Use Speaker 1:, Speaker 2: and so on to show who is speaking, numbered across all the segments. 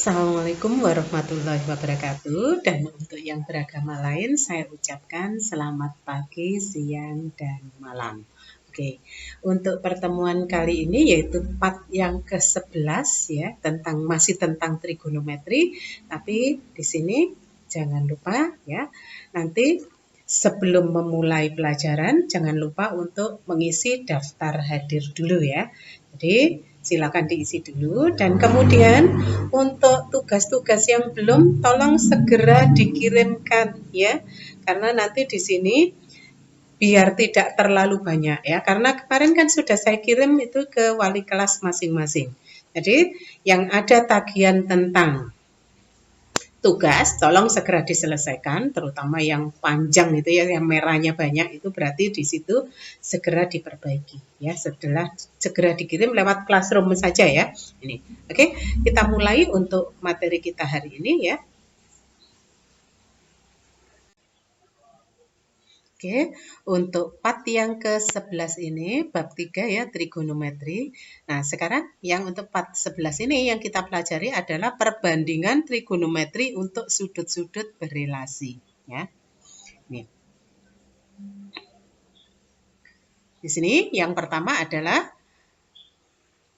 Speaker 1: Assalamualaikum warahmatullahi wabarakatuh. Dan untuk yang beragama lain, saya ucapkan selamat pagi, siang, dan malam. Oke, untuk pertemuan kali ini yaitu part yang ke-11 ya, masih tentang trigonometri, tapi di sini jangan lupa ya, nanti sebelum memulai pelajaran jangan lupa untuk mengisi daftar hadir dulu ya. Jadi silakan diisi dulu dan kemudian untuk tugas-tugas yang belum tolong segera dikirimkan ya. Karena nanti di sini biar tidak terlalu banyak ya. Karena kemarin kan sudah saya kirim itu ke wali kelas masing-masing. Jadi yang ada tagihan tentang tugas tolong segera diselesaikan, terutama yang panjang itu ya, yang merahnya banyak itu berarti di situ segera diperbaiki ya, setelah segera dikirim lewat classroom saja ya. Ini. Oke, kita mulai untuk materi kita hari ini ya. Oke, untuk part yang ke-11 ini, bab 3 ya, trigonometri. Nah, sekarang yang untuk part 11 ini yang kita pelajari adalah perbandingan trigonometri untuk sudut-sudut berelasi. Ya. Nih. Di sini yang pertama adalah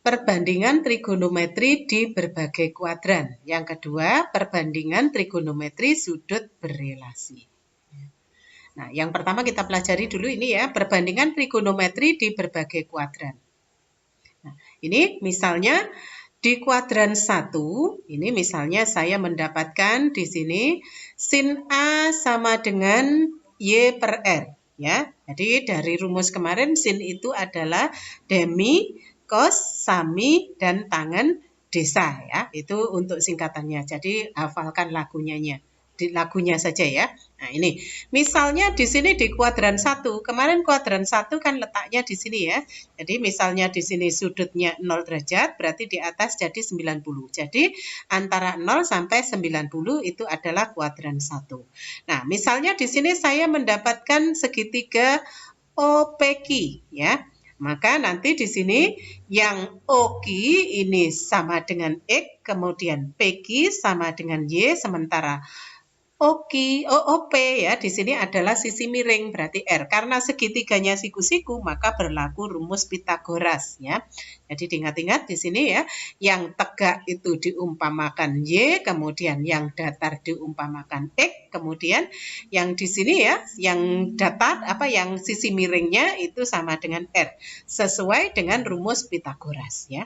Speaker 1: perbandingan trigonometri di berbagai kuadran. Yang kedua, perbandingan trigonometri sudut berelasi. Nah, yang pertama kita pelajari dulu ini ya, perbandingan trigonometri di berbagai kuadran. Nah, ini misalnya di kuadran 1, ini misalnya saya mendapatkan di sini sin A sama dengan Y per R. Ya, jadi dari rumus kemarin sin itu adalah demi, cos, sami, dan tangen desa ya. Itu untuk singkatannya. Jadi hafalkan lagunya saja ya. Nah, ini misalnya di sini di kuadran 1. Kemarin kuadran 1 kan letaknya di sini ya. Jadi misalnya di sini sudutnya 0 derajat, berarti di atas jadi 90. Jadi antara 0 sampai 90 itu adalah kuadran 1. Nah, misalnya di sini saya mendapatkan segitiga OPQ ya. Maka nanti di sini yang OQ ini sama dengan X, kemudian PQ sama dengan Y, sementara OP ya di sini adalah sisi miring berarti R. Karena segitiganya siku-siku maka berlaku rumus Pitagoras ya. Jadi diingat-ingat di sini ya, yang tegak itu diumpamakan Y, kemudian yang datar diumpamakan X, kemudian yang di sini ya, yang datar yang sisi miringnya itu sama dengan R. Sesuai dengan rumus Pitagoras ya.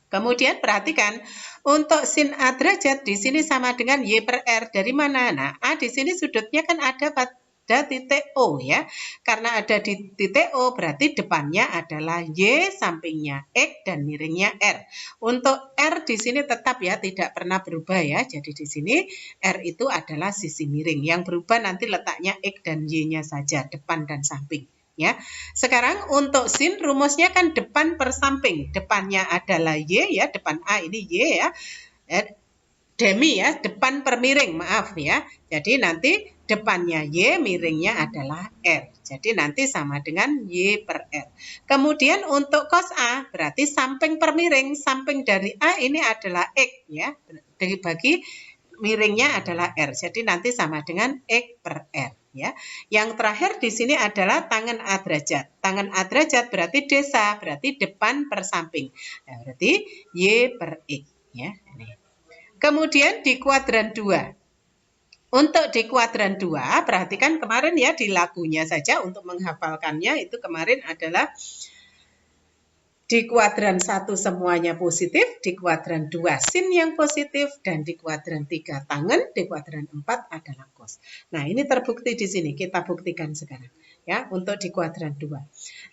Speaker 1: Kemudian perhatikan untuk sin A derajat di sini sama dengan Y per R. Dari mana? Nah, A di sini sudutnya kan ada pada titik O ya. Karena ada di titik O berarti depannya adalah Y, sampingnya X, dan miringnya R. Untuk R di sini tetap ya, tidak pernah berubah ya. Jadi di sini R itu adalah sisi miring. Yang berubah nanti letaknya X dan Y-nya saja, depan dan samping. Ya, sekarang untuk sin rumusnya kan depan per samping. Depannya adalah Y ya, depan A ini Y ya. Demi ya, depan per miring, maaf ya. Jadi nanti depannya Y, miringnya adalah R. Jadi nanti sama dengan Y per R. Kemudian untuk cos A, berarti samping per miring. Samping dari A ini adalah X ya. Dibagi miringnya adalah R. Jadi nanti sama dengan X per R. Ya. Yang terakhir di sini adalah tangen A derajat. Tangen A derajat berarti desa, berarti depan per samping. Nah, berarti Y per X. Ya. Ini. Kemudian di kuadran 2. Untuk di kuadran 2, perhatikan kemarin ya di lagunya saja untuk menghafalkannya itu kemarin adalah di kuadran 1 semuanya positif, di kuadran 2 sin yang positif, dan di kuadran 3 tangen, di kuadran 4 adalah cos. Nah, ini terbukti di sini, kita buktikan sekarang ya untuk di kuadran 2.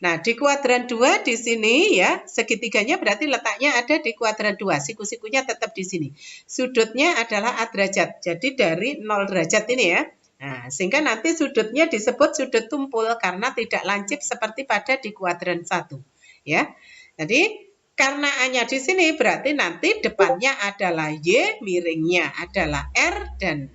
Speaker 1: Nah, di kuadran 2 di sini ya, segitiganya berarti letaknya ada di kuadran 2, siku-sikunya tetap di sini. Sudutnya adalah A derajat. Jadi dari 0 derajat ini ya. Nah, sehingga nanti sudutnya disebut sudut tumpul karena tidak lancip seperti pada di kuadran 1. Ya. Jadi karena A-nya di sini berarti nanti depannya adalah Y, miringnya adalah R, dan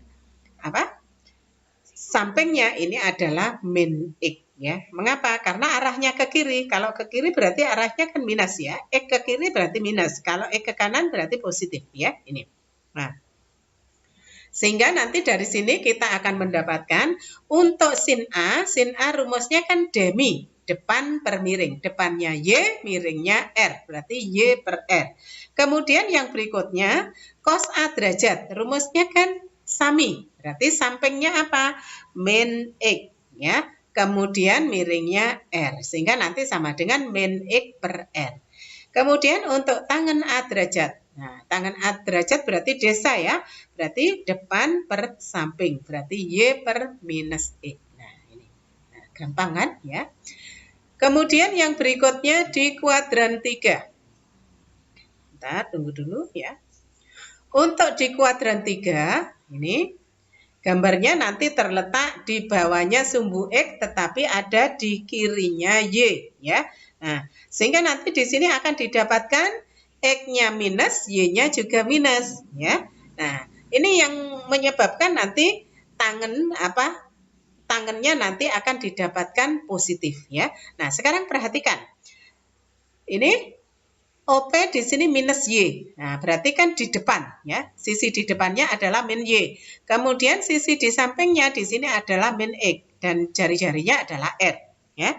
Speaker 1: sampingnya ini adalah min X Ya, mengapa? Karena arahnya ke kiri. Kalau ke kiri berarti arahnya kan minus ya. X ke kiri berarti minus. Kalau X ke kanan berarti positif ya. Ini. Nah, sehingga nanti dari sini kita akan mendapatkan untuk sin A rumusnya kan demi, depan per miring. Depannya Y, miringnya R. Berarti Y per R. Kemudian yang berikutnya, cos A derajat. Rumusnya kan sami. Berarti sampingnya apa? Min X. Ya. Kemudian miringnya R. Sehingga nanti sama dengan min X per R. Kemudian untuk tangen A derajat. Nah, tangen A derajat berarti desa ya. Berarti depan per samping. Berarti Y per minus X. Nah, ini. Nah, gampang kan ya. Kemudian yang berikutnya di kuadran 3. Bentar, tunggu dulu ya. Untuk di kuadran 3, ini gambarnya nanti terletak di bawahnya sumbu X tetapi ada di kirinya Y ya. Nah, sehingga nanti di sini akan didapatkan X-nya minus, Y-nya juga minus ya. Nah, ini yang menyebabkan nanti tangannya nanti akan didapatkan positif ya. Nah, sekarang perhatikan. Ini OP di sini minus Y. Nah, berarti kan di depan ya. Sisi di depannya adalah min Y. Kemudian sisi di sampingnya di sini adalah min X dan jari-jarinya adalah R ya.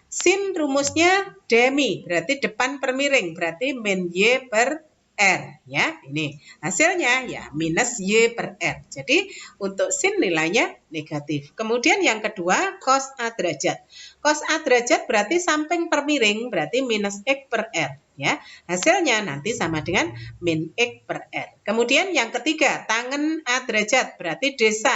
Speaker 1: Sin rumusnya demi, berarti depan per miring, berarti min Y per R ya. Ini hasilnya ya minus Y per R. Jadi untuk sin nilainya negatif. Kemudian yang kedua cos A derajat. Cos A derajat berarti samping per miring, berarti minus X per R ya. Hasilnya nanti sama dengan min X per R. Kemudian yang ketiga tangen A derajat berarti desa.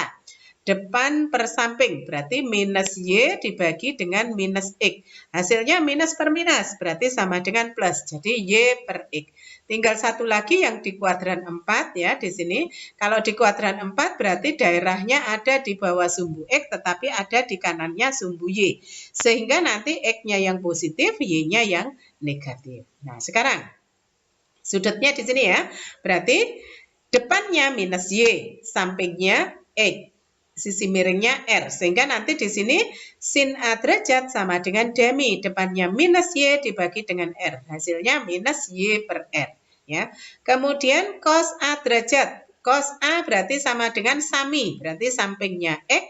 Speaker 1: Depan per samping berarti minus Y dibagi dengan minus X. Hasilnya minus per minus berarti sama dengan plus. Jadi Y per X. Tinggal satu lagi yang di kuadran 4 ya di sini. Kalau di kuadran 4 berarti daerahnya ada di bawah sumbu X tetapi ada di kanannya sumbu Y. Sehingga nanti X-nya yang positif, Y-nya yang negatif. Nah, sekarang sudutnya di sini ya. Berarti depannya minus Y, sampingnya X. Sisi miringnya R. Sehingga nanti di sini sin A derajat sama dengan demi. Depannya minus Y dibagi dengan R. Hasilnya minus Y per R. Ya. Kemudian cos A derajat. Cos A berarti sama dengan sami. Berarti sampingnya X,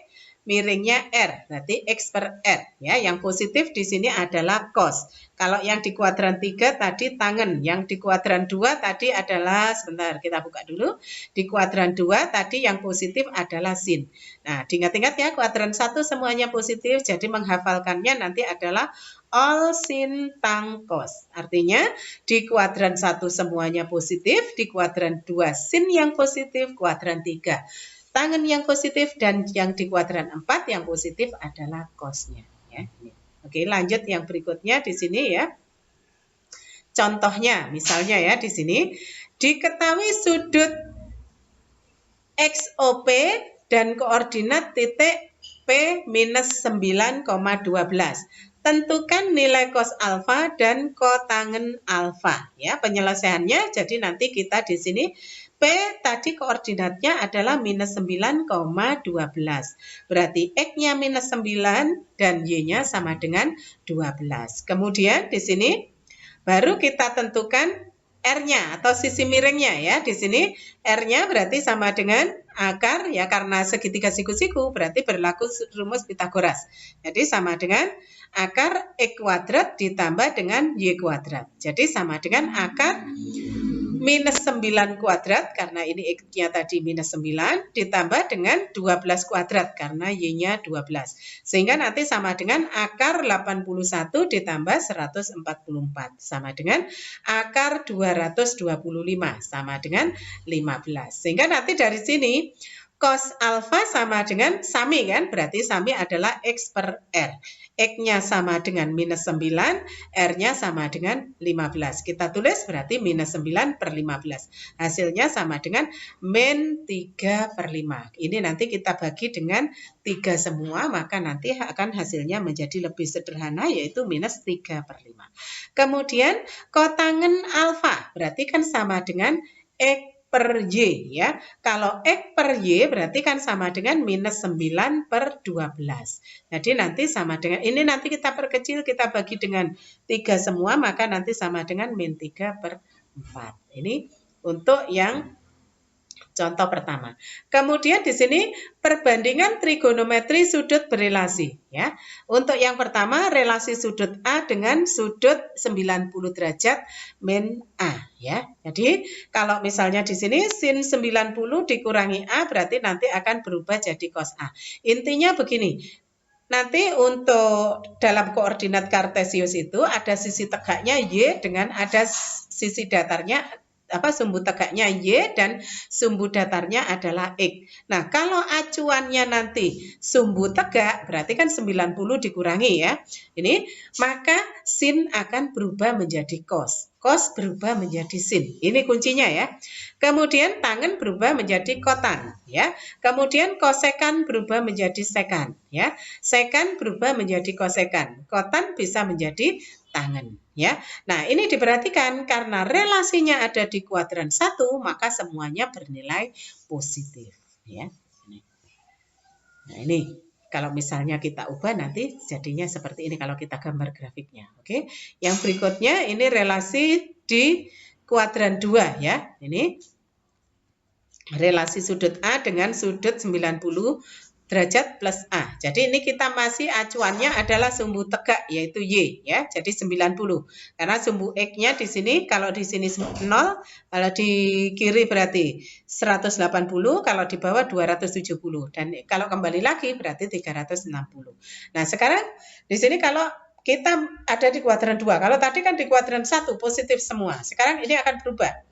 Speaker 1: miringnya R. Berarti X per R. Ya. Yang positif di sini adalah cos. Kalau yang di kuadran 3 tadi tangen. Yang di kuadran 2 tadi adalah, sebentar kita buka dulu. Di kuadran 2 tadi yang positif adalah sin. Nah, diingat-ingat ya, kuadran 1 semuanya positif, jadi menghafalkannya nanti adalah all sin tang cos. Artinya, di kuadran 1 semuanya positif, di kuadran 2 sin yang positif, kuadran 3 tangen yang positif, dan yang di kuadran 4 yang positif adalah cosnya. Ya. Oke, lanjut yang berikutnya di sini ya. Contohnya, misalnya ya di sini, diketahui sudut XOP dan koordinat titik P minus 9,12. Tentukan nilai cos alfa dan kotangen alfa. Ya, penyelesaiannya jadi nanti kita di sini P tadi koordinatnya adalah minus 9,12. Berarti X-nya minus 9 dan Y-nya sama dengan 12. Kemudian di sini baru kita tentukan R-nya atau sisi miringnya ya. Di sini R-nya berarti sama dengan akar ya, karena segitiga siku-siku berarti berlaku rumus Pitagoras. Jadi sama dengan akar X kuadrat ditambah dengan Y kuadrat. Jadi sama dengan akar minus 9 kuadrat karena ini X-nya tadi minus 9 ditambah dengan 12 kuadrat karena Y-nya 12. Sehingga nanti sama dengan akar 81 ditambah 144 sama dengan akar 225 sama dengan 15. Sehingga nanti dari sini cos alfa sama dengan sami kan, berarti sami adalah X per R. X-nya sama dengan minus 9, R-nya sama dengan 15. Kita tulis berarti minus 9 per 15. Hasilnya sama dengan min 3 per 5. Ini nanti kita bagi dengan 3 semua, maka nanti akan hasilnya menjadi lebih sederhana, yaitu minus 3 per 5. Kemudian kotangen alfa, berarti kan sama dengan X per Y ya. Kalau X per Y berarti kan sama dengan minus 9 per 12. Jadi nanti sama dengan, ini nanti kita perkecil, kita bagi dengan 3 semua, maka nanti sama dengan min 3 per 4. Ini untuk yang contoh pertama. Kemudian di sini perbandingan trigonometri sudut berelasi ya. Untuk yang pertama relasi sudut A dengan sudut 90 derajat min A ya. Jadi kalau misalnya di sini sin 90 dikurangi A berarti nanti akan berubah jadi cos A. Intinya begini. Nanti untuk dalam koordinat kartesius itu ada sisi tegaknya Y dengan ada sisi datarnya sumbu tegaknya Y dan sumbu datarnya adalah X. Nah, kalau acuannya nanti sumbu tegak, berarti kan 90 dikurangi ya. Ini, maka sin akan berubah menjadi cos. Cos berubah menjadi sin. Ini kuncinya ya. Kemudian tangen berubah menjadi kotan ya. Kemudian kosekan berubah menjadi sekan ya. Sekan berubah menjadi kosekan. Kotan bisa menjadi tangen ya. Nah, ini diperhatikan karena relasinya ada di kuadran 1, maka semuanya bernilai positif ya. Nah, ini kalau misalnya kita ubah nanti jadinya seperti ini kalau kita gambar grafiknya. Oke. Yang berikutnya ini relasi di kuadran 2 ya. Ini relasi sudut A dengan sudut 90 derajat plus A. Jadi ini kita masih acuannya adalah sumbu tegak yaitu Y ya. Jadi 90. Karena sumbu X-nya di sini kalau di sini 0, kalau di kiri berarti 180, kalau di bawah 270 dan kalau kembali lagi berarti 360. Nah, sekarang di sini kalau kita ada di kuadran 2. Kalau tadi kan di kuadran 1 positif semua. Sekarang ini akan berubah.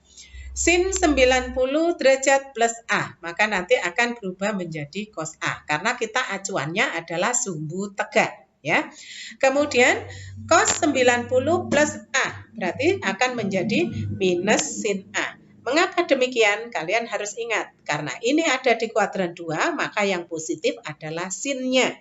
Speaker 1: Sin 90 derajat plus A, maka nanti akan berubah menjadi cos A. Karena kita acuannya adalah sumbu tegak. Ya. Kemudian cos 90 plus A, berarti akan menjadi minus sin A. Mengapa demikian? Kalian harus ingat, karena ini ada di kuadran 2, maka yang positif adalah sinnya.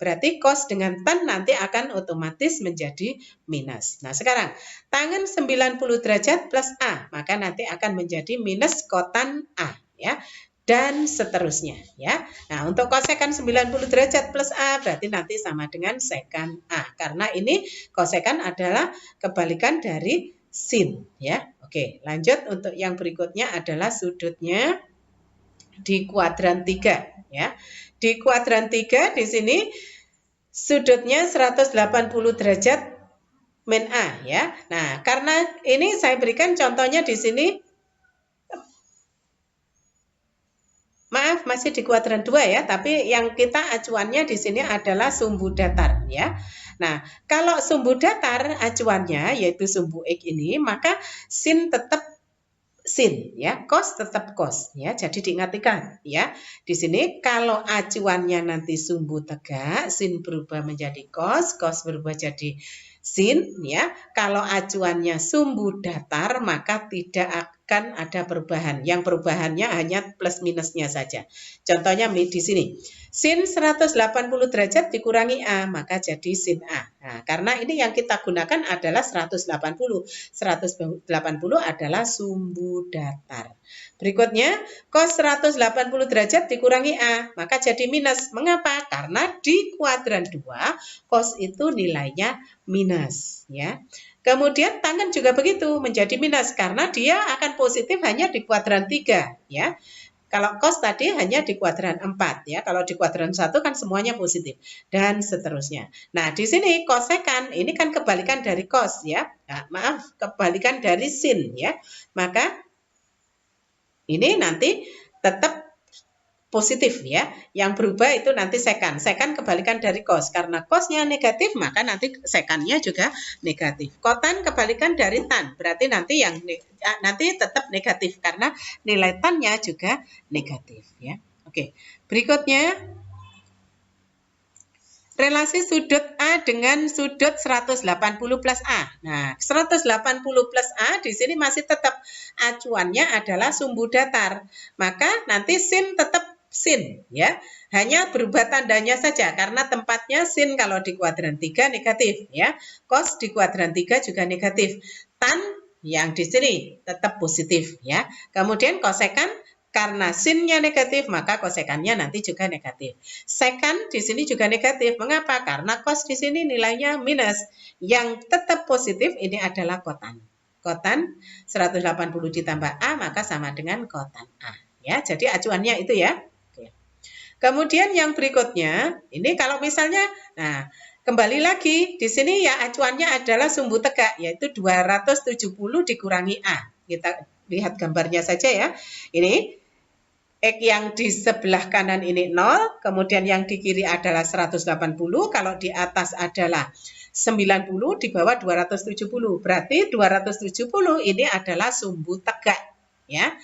Speaker 1: Berarti cos dengan tan nanti akan otomatis menjadi minus. Nah, sekarang tangen 90 derajat plus A, maka nanti akan menjadi minus kotan A ya. Dan seterusnya ya. Nah, untuk kosekan 90 derajat plus A berarti nanti sama dengan sekan A. Karena ini kosekan adalah kebalikan dari sin ya. Oke, lanjut untuk yang berikutnya adalah sudutnya di kuadran 3 ya. Di kuadran 3 di sini sudutnya 180 derajat min A ya. Nah, karena ini saya berikan contohnya di sini. Maaf, masih di kuadran 2 ya, tapi yang kita acuannya di sini adalah sumbu datar ya. Nah, kalau sumbu datar acuannya yaitu sumbu X ini, maka sin tetap sin ya, cos tetap cos ya. Jadi diingatkan ya. Di sini kalau acuannya nanti sumbu tegak, sin berubah menjadi cos, cos berubah jadi sin ya. Kalau acuannya sumbu datar maka tidak akan ada perubahan. Yang perubahannya hanya plus minusnya saja. Contohnya di sini. Sin 180 derajat dikurangi A, maka jadi sin A. Nah, karena ini yang kita gunakan adalah 180. 180 adalah sumbu datar. Berikutnya, cos 180 derajat dikurangi A, maka jadi minus. Mengapa? Karena di kuadran 2, cos itu nilainya minus. Ya. Kemudian tangen juga begitu, menjadi minus. Karena dia akan positif hanya di kuadran 3. Ya. Kalau cos tadi hanya di kuadran 4 ya. Kalau di kuadran 1 kan semuanya positif dan seterusnya. Nah, di sini kosekan ini kan kebalikan dari cos ya. Nah, maaf, kebalikan dari sin ya. Maka ini nanti tetap positif ya. Yang berubah itu nanti sekan. Sekan kebalikan dari cos. Karena cosnya negatif, maka nanti sekannya juga negatif. Kotan kebalikan dari tan. Berarti nanti tetap negatif karena nilai tannya juga negatif ya. Oke. Berikutnya relasi sudut A dengan sudut 180 plus A. Nah, 180 plus A di sini masih tetap acuannya adalah sumbu datar. Maka nanti sin tetap sin ya. Hanya berubah tandanya saja karena tempatnya sin kalau di kuadran 3 negatif ya. Cos di kuadran 3 juga negatif. Tan Yang di sini tetap positif ya. Kemudian kosekan karena sinnya negatif, maka kosekannya nanti juga negatif. Sekan di sini juga negatif. Mengapa? Karena cos di sini nilainya minus. Yang tetap positif ini adalah kotan. Kotan 180 ditambah A maka sama dengan kotan A. Ya, jadi acuannya itu ya. Oke. Kemudian yang berikutnya, ini kalau misalnya, nah kembali lagi di sini ya acuannya adalah sumbu tegak yaitu 270 dikurangi A. Kita lihat gambarnya saja ya. Ini X yang di sebelah kanan ini 0, kemudian yang di kiri adalah 180, kalau di atas adalah 90, di bawah 270. Berarti 270 ini adalah sumbu tegak. Ya.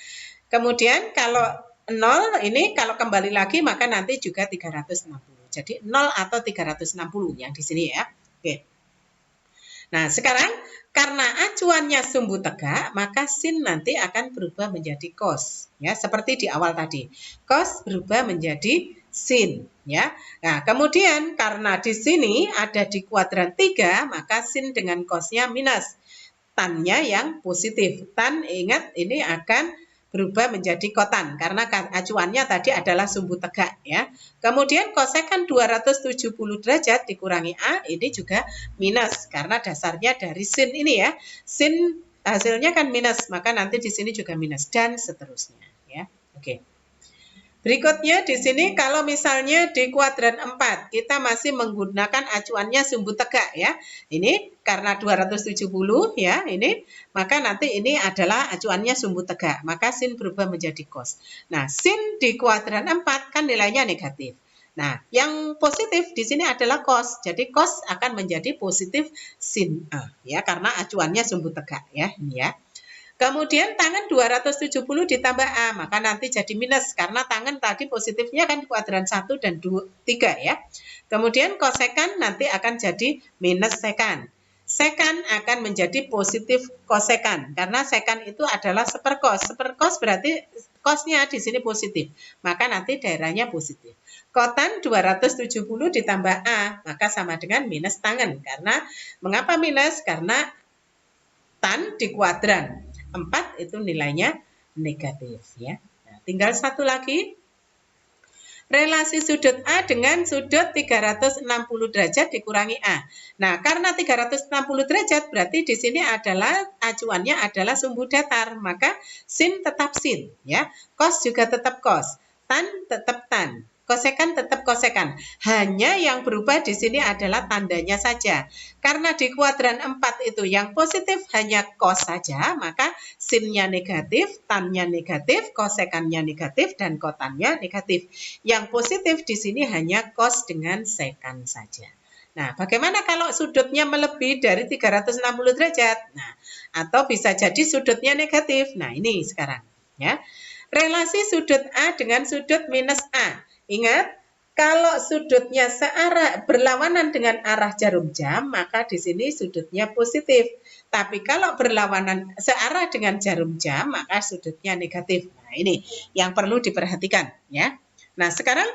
Speaker 1: Kemudian kalau 0 ini kalau kembali lagi maka nanti juga 360. Jadi 0 atau 360 yang di sini ya. Oke. Nah, sekarang karena acuannya sumbu tegak, maka sin nanti akan berubah menjadi cos. Ya, seperti di awal tadi. Cos berubah menjadi sin. Ya. Nah, kemudian karena di sini ada di kuadran 3, maka sin dengan cosnya minus. Tannya yang positif. Tan, ingat, ini akan berubah menjadi kotan karena acuannya tadi adalah sumbu tegak ya. Kemudian kosekan 270 derajat dikurangi A ini juga minus karena dasarnya dari sin ini ya. Sin hasilnya kan minus, maka nanti di sini juga minus dan seterusnya ya. Oke. Berikutnya di sini kalau misalnya di kuadran 4 kita masih menggunakan acuannya sumbu tegak ya. Ini karena 270 ya, ini maka nanti ini adalah acuannya sumbu tegak, maka sin berubah menjadi cos. Nah, sin di kuadran 4 kan nilainya negatif. Nah, yang positif di sini adalah cos. Jadi cos akan menjadi positif sin A ya karena acuannya sumbu tegak ya, ini ya. Kemudian tangan 270 ditambah A, maka nanti jadi minus karena tangan tadi positifnya kan kuadran 1 dan 3 ya. Kemudian kosekan nanti akan jadi minus sekan. Sekan akan menjadi positif kosekan karena sekan itu adalah seperkos. Seperkos berarti kosnya di sini positif, maka nanti daerahnya positif. Kotan 270 ditambah A, maka sama dengan minus tangan. Karena mengapa minus? Karena tan di kuadran 4 itu nilainya negatif ya. Nah, tinggal satu lagi. Relasi sudut A dengan sudut 360 derajat dikurangi A. Nah, karena 360 derajat berarti di sini adalah acuannya adalah sumbu datar, maka sin tetap sin ya. Cos juga tetap cos, tan tetap tan. Kosekan tetap kosekan. Hanya yang berubah di sini adalah tandanya saja. Karena di kuadran 4 itu yang positif hanya cos saja, maka sinnya negatif, tannya negatif, kosekannya negatif, dan kotannya negatif. Yang positif di sini hanya cos dengan sekan saja. Nah, bagaimana kalau sudutnya melebihi dari 360 derajat? Nah, atau bisa jadi sudutnya negatif. Nah, ini sekarang ya. Relasi sudut A dengan sudut minus A. Ingat, kalau sudutnya searah berlawanan dengan arah jarum jam, maka di sini sudutnya positif. Tapi kalau berlawanan searah dengan jarum jam, maka sudutnya negatif. Nah, ini yang perlu diperhatikan ya. Nah, sekarang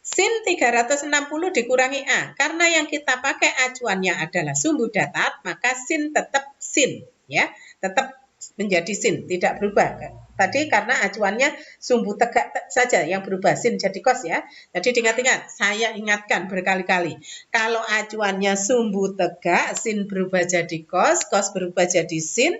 Speaker 1: sin 360 dikurangi A. Karena yang kita pakai acuannya adalah sumbu datar, maka sin tetap sin ya. Tetap menjadi sin, tidak berubah. Tadi karena acuannya sumbu tegak saja yang berubah, sin jadi cos ya. Jadi diingat-ingat, saya ingatkan berkali-kali. Kalau acuannya sumbu tegak, sin berubah jadi cos, cos berubah jadi sin,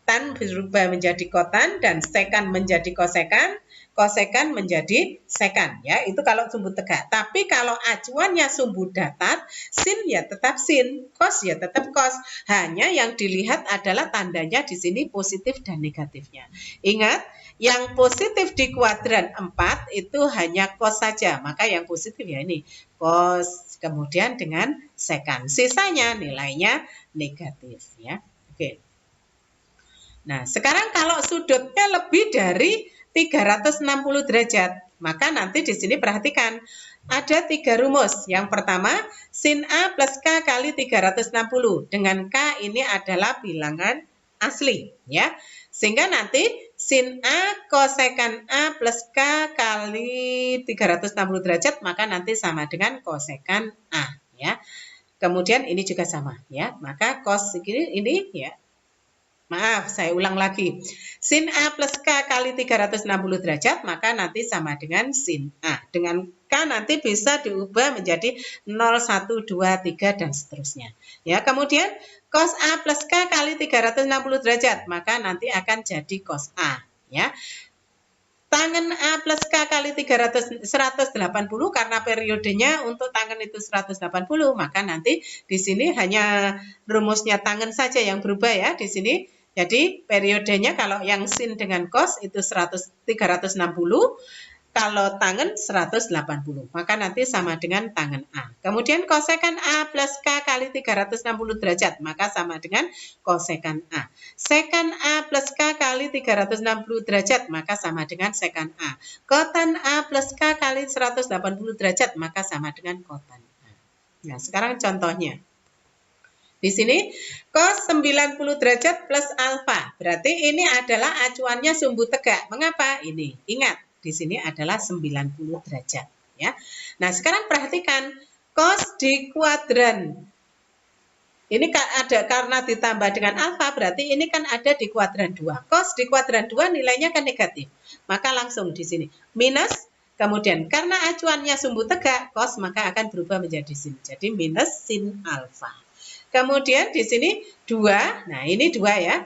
Speaker 1: tan berubah menjadi kotan, dan sekan menjadi kosekan, kosekan menjadi sekan ya. Itu kalau sumbu tegak. Tapi kalau acuannya sumbu datar, sin ya tetap sin, cos ya tetap cos. Hanya yang dilihat adalah tandanya di sini positif dan negatifnya. Ingat, yang positif di kuadran 4 itu hanya cos saja. Maka yang positif ya ini cos, kemudian dengan sekan. Sisanya nilainya negatif ya. Oke. Nah, sekarang kalau sudutnya lebih dari 360 derajat, maka nanti di sini perhatikan ada 3 rumus. Yang pertama, sin A plus K kali 360. Dengan K ini adalah bilangan asli ya. Sehingga nanti sin A kosekan A plus K kali 360 derajat, maka nanti sama dengan kosekan A ya. Kemudian ini juga sama ya. Maka cos ini ya Maaf, saya ulang lagi. Sin A plus K kali 360 derajat, maka nanti sama dengan sin A. Dengan K nanti bisa diubah menjadi 0, 1, 2, 3, dan seterusnya. Ya, kemudian cos A plus K kali 360 derajat, maka nanti akan jadi cos A. Ya, tangen A plus K kali 180 karena periodenya untuk tangen itu 180, maka nanti di sini hanya rumusnya tangen saja yang berubah ya di sini. Jadi periodenya kalau yang sin dengan cos itu 360, kalau tangen 180, maka nanti sama dengan tangen A. Kemudian kosekan A plus K kali 360 derajat, maka sama dengan kosekan A. Sekan A plus K kali 360 derajat, maka sama dengan sekan A. Kotan A plus K kali 180 derajat, maka sama dengan kotan A. Nah, sekarang contohnya. Di sini cos 90 derajat plus alfa. Berarti ini adalah acuannya sumbu tegak. Mengapa? Ini. Ingat, di sini adalah 90 derajat, ya. Nah, sekarang perhatikan cos di kuadran. Ini ada karena ditambah dengan alfa, berarti ini kan ada di kuadran 2. Cos di kuadran 2 nilainya kan negatif. Maka langsung di sini minus, kemudian karena acuannya sumbu tegak, cos maka akan berubah menjadi sin. Jadi minus sin alfa. Kemudian di sini 2, nah ini 2 ya.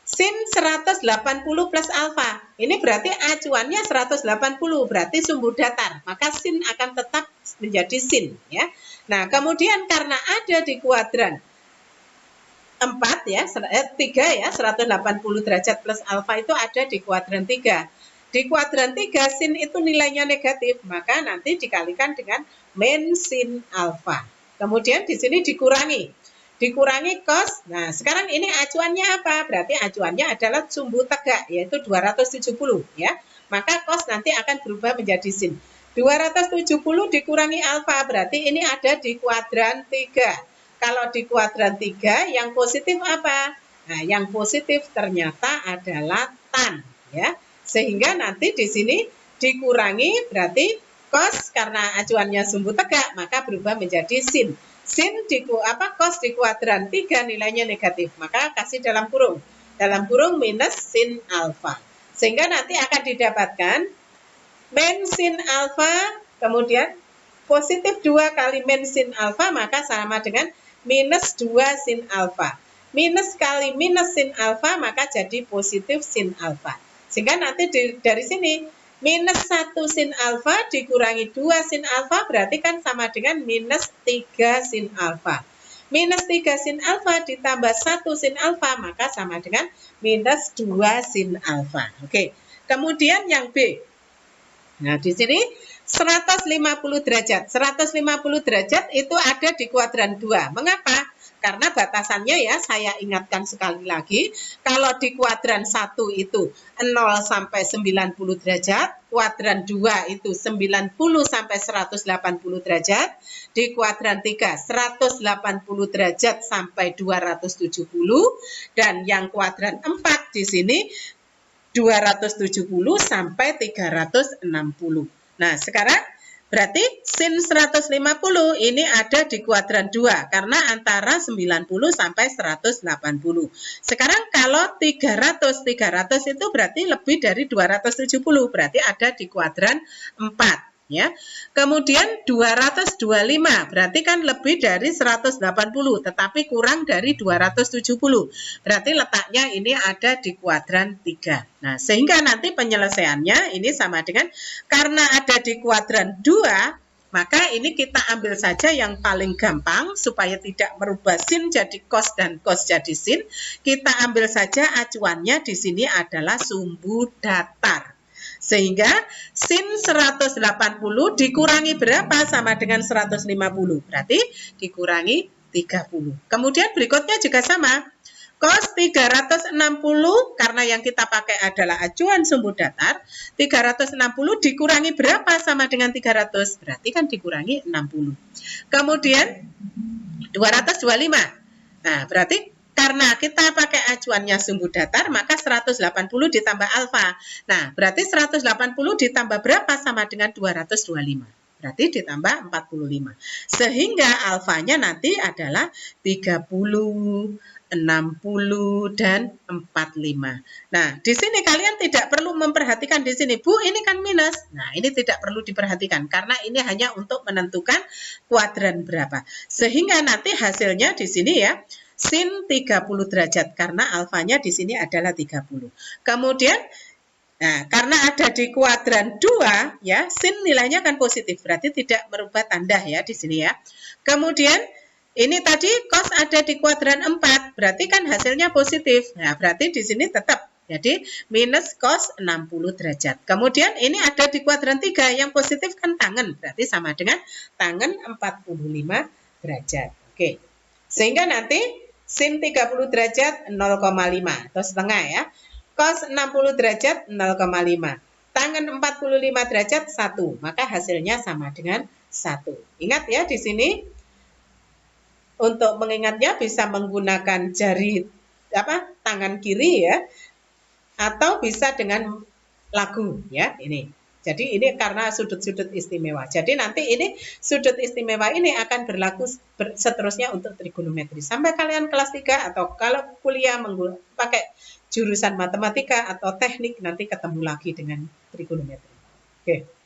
Speaker 1: Sin 180 plus alfa. Ini berarti acuannya 180, berarti sumbu datar. Maka sin akan tetap menjadi sin ya. Nah, kemudian karena ada di kuadran 4 ya, 3 ya, 180 derajat plus alfa itu ada di kuadran 3. Di kuadran 3 sin itu nilainya negatif, maka nanti dikalikan dengan min sin alfa. Kemudian di sini dikurangi cos. Nah, sekarang ini acuannya apa? Berarti acuannya adalah sumbu tegak, yaitu 270 ya. Maka cos nanti akan berubah menjadi sin. 270 dikurangi alfa, berarti ini ada di kuadran 3. Kalau di kuadran 3 yang positif apa? Nah, yang positif ternyata adalah tan ya. Sehingga nanti di sini dikurangi berarti cos karena acuannya sumbu tegak, maka berubah menjadi sin. Sin cos di kuadran 3 nilainya negatif, maka kasih dalam kurung minus sin alfa, sehingga nanti akan didapatkan min sin alfa, kemudian positif 2 kali min sin alfa, maka sama dengan minus 2 sin alfa. Minus kali minus sin alfa, maka jadi positif sin alfa, sehingga nanti dari sini minus 1 sin alfa dikurangi 2 sin alfa berarti kan sama dengan minus 3 sin alfa. Minus 3 sin alfa ditambah 1 sin alfa maka sama dengan minus 2 sin alfa. Oke. Kemudian yang B. Nah, di sini 150 derajat. 150 derajat itu ada di kuadran 2. Mengapa? Karena batasannya ya, saya ingatkan sekali lagi, kalau di kuadran 1 itu 0 sampai 90 derajat, kuadran 2 itu 90 sampai 180 derajat, di kuadran 3 180 derajat sampai 270, dan yang kuadran 4 di sini 270 sampai 360. Nah, sekarang berarti sin 150 ini ada di kuadran 2 karena antara 90 sampai 180. Sekarang kalau 300 itu berarti lebih dari 270, berarti ada di kuadran 4 ya. Kemudian 225 berarti kan lebih dari 180 tetapi kurang dari 270. Berarti letaknya ini ada di kuadran 3. Nah, sehingga nanti penyelesaiannya ini sama dengan karena ada di kuadran 2, maka ini kita ambil saja yang paling gampang supaya tidak merubah sin jadi cos dan cos jadi sin. Kita ambil saja acuannya di sini adalah sumbu datar. Sehingga sin 180 dikurangi berapa sama dengan 150. Berarti dikurangi 30. Kemudian berikutnya juga sama. Cos 360 karena yang kita pakai adalah acuan sumbu datar, 360 dikurangi berapa sama dengan 300? Berarti kan dikurangi 60. Kemudian 225. Nah, berarti karena kita pakai acuannya sumbu datar, maka 180 ditambah alfa. Nah, berarti 180 ditambah berapa sama dengan 225? Berarti ditambah 45. Sehingga alfanya nanti adalah 36 60 dan 45. Nah, di sini kalian tidak perlu memperhatikan di sini, Bu, ini kan minus. Nah, ini tidak perlu diperhatikan karena ini hanya untuk menentukan kuadran berapa. Sehingga nanti hasilnya di sini ya, sin 30 derajat karena alfanya di sini adalah 30. Kemudian nah, karena ada di kuadran 2 ya, sin nilainya kan positif, berarti tidak merubah tanda ya di sini ya. Kemudian ini tadi cos ada di kuadran 4, berarti kan hasilnya positif. Nah, berarti di sini tetap jadi minus cos 60 derajat. Kemudian ini ada di kuadran 3, yang positif kan tangen, berarti sama dengan tangen 45 derajat. Oke. Sehingga nanti sin 30 derajat 0,5 atau setengah ya. Cos 60 derajat 0,5. Tangen 45 derajat 1, maka hasilnya sama dengan 1. Ingat ya di sini. Untuk mengingatnya bisa menggunakan jari tangan kiri ya, atau bisa dengan lagu ya ini. Jadi ini karena sudut-sudut istimewa. Jadi nanti ini sudut istimewa ini akan berlaku seterusnya untuk trigonometri. Sampai kalian kelas 3 atau kalau kuliah pakai jurusan matematika atau teknik nanti ketemu lagi dengan trigonometri. Oke.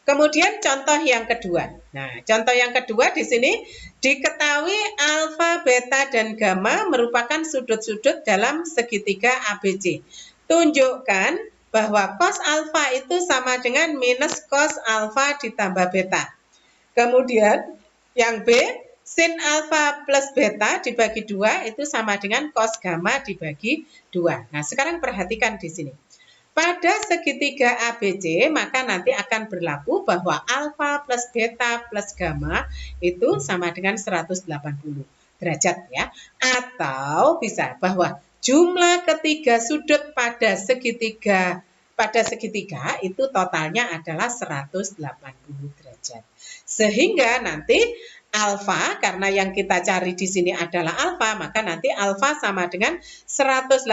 Speaker 1: Kemudian contoh yang kedua. Nah, contoh yang kedua di sini diketahui alfa, beta, dan gamma merupakan sudut-sudut dalam segitiga ABC. Tunjukkan bahwa cos alfa itu sama dengan minus cos alfa ditambah beta. Kemudian yang B, sin alfa plus beta dibagi 2 itu sama dengan cos gamma dibagi 2. Nah, sekarang perhatikan di sini. Pada segitiga ABC, maka nanti akan berlaku bahwa alfa plus beta plus gamma itu sama dengan 180 derajat ya. Atau bisa bahwa jumlah ketiga sudut pada segitiga itu totalnya adalah 180 derajat. Sehingga nanti alfa, karena yang kita cari di sini adalah alfa, maka nanti alfa sama dengan 180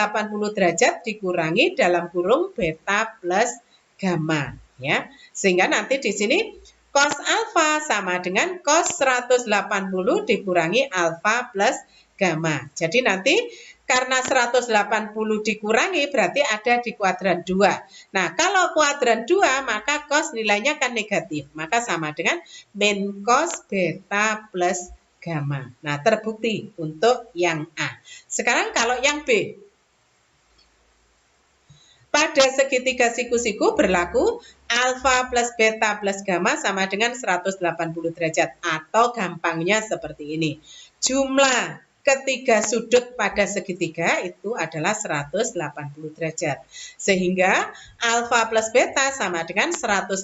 Speaker 1: derajat dikurangi dalam kurung beta plus gamma ya. Sehingga nanti di sini cos alfa sama dengan cos 180 dikurangi alfa plus gamma. Jadi nanti karena 180 dikurangi berarti ada di kuadran 2. Nah, kalau kuadran 2 maka cos nilainya kan negatif. Maka sama dengan min cos beta plus gamma. Nah, terbukti untuk yang A. Sekarang kalau yang B. Pada segitiga siku-siku berlaku alfa plus beta plus gamma sama dengan 180 derajat. Atau gampangnya seperti ini. Jumlah ketiga sudut pada segitiga itu adalah 180 derajat. Sehingga alfa plus beta sama dengan 180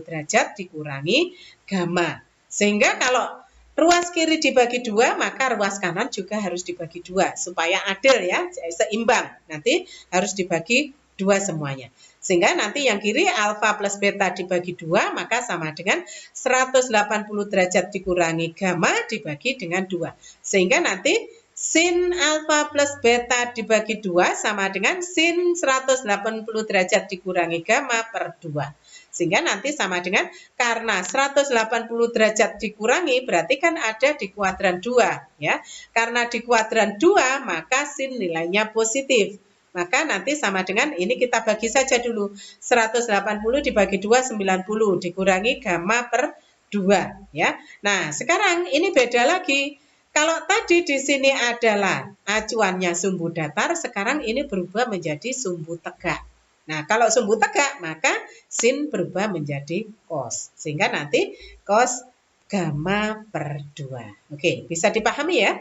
Speaker 1: derajat dikurangi gamma. Sehingga kalau ruas kiri dibagi 2, maka ruas kanan juga harus dibagi 2. Supaya adil ya, seimbang. Nanti harus dibagi 2 semuanya. Sehingga nanti yang kiri alfa plus beta dibagi 2, maka sama dengan 180 derajat dikurangi gamma dibagi dengan 2. Sehingga nanti sin alfa plus beta dibagi 2 sama dengan sin 180 derajat dikurangi gamma per 2. Sehingga nanti sama dengan karena 180 derajat dikurangi berarti kan ada di kuadran 2 ya. Karena di kuadran 2 maka sin nilainya positif. Maka nanti sama dengan ini kita bagi saja dulu. 180 dibagi 2 90 dikurangi gamma per 2 ya. Nah, sekarang ini beda lagi. Kalau tadi di sini adalah acuannya sumbu datar, sekarang ini berubah menjadi sumbu tegak. Nah, kalau sumbu tegak maka sin berubah menjadi cos. Sehingga nanti cos gamma per 2. Oke, bisa dipahami ya?